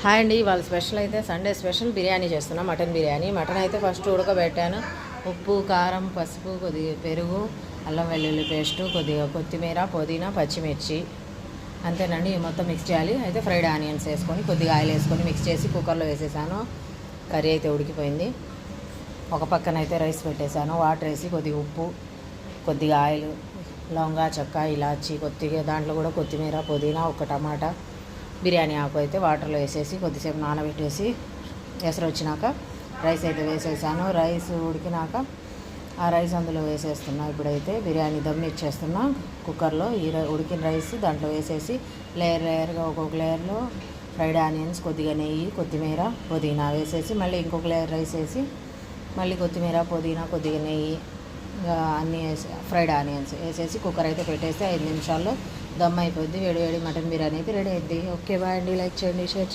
Hi అండి. వాళ్ళ special అయితే సండే స్పెషల్ బిర్యానీ చేస్తున్నా. మటన్ బిర్యానీ. మటన్ అయితే ఫస్ట్ ఉడకబెట్టాను. ఉప్పు, కారం, పసుపు, కొద్దిగా పెరుగు, అల్లం వెల్లుల్లి పేస్టు, కొద్దిగా కొత్తిమీర, పుదీనా, పచ్చిమిర్చి, అంతేనండి. మొత్తం మిక్స్ చేయాలి. అయితే ఫ్రైడ్ ఆనియన్స్ వేసుకొని కొద్దిగా ఆయిల్ వేసుకొని మిక్స్ చేసి కుక్కర్లో వేసేసాను. కర్రీ అయితే ఉడికిపోయింది. ఒక పక్కన అయితే రైస్ పెట్టేశాను. వాటర్ వేసి కొద్దిగా ఉప్పు, కొద్దిగా ఆయిల్, లవంగా, చెక్క, ఇలాచి, కొద్దిగా దాంట్లో కూడా కొత్తిమీర, పుదీనా, ఒక టమాటా, బిర్యానీ ఆకు అయితే వాటర్లో వేసేసి కొద్దిసేపు నానబెట్టేసి ఎసరు వచ్చినాక రైస్ అయితే వేసేసాను. రైస్ ఉడికినాక ఆ రైస్ అందులో వేసేస్తున్నా. ఇప్పుడైతే బిర్యానీ దమ్ ఇచ్చేస్తున్నా కుక్కర్లో. ఈ ఉడికిన రైస్ దాంట్లో వేసేసి లేయర్గా ఒక్కొక్క లేయర్లో ఫ్రైడ్ ఆనియన్స్, కొద్దిగా నెయ్యి, కొత్తిమీర, పుదీనా వేసేసి మళ్ళీ ఇంకొక లేయర్ రైస్ వేసి మళ్ళీ కొత్తిమీర, పుదీనా, కొద్దిగా నెయ్యి, అన్నీ వేసి ఫ్రైడ్ ఆనియన్స్ వేసేసి కుక్కర్ అయితే పెట్టేస్తే 5 నిమిషాల్లో దమ్ అయిపోద్ది. వేడి వేడి మటన్ బిర్యానీ అయితే రెడీ అయింది. ఓకే బాయ్ అండి. లైక్ చేయండి, షేర్ చేయండి.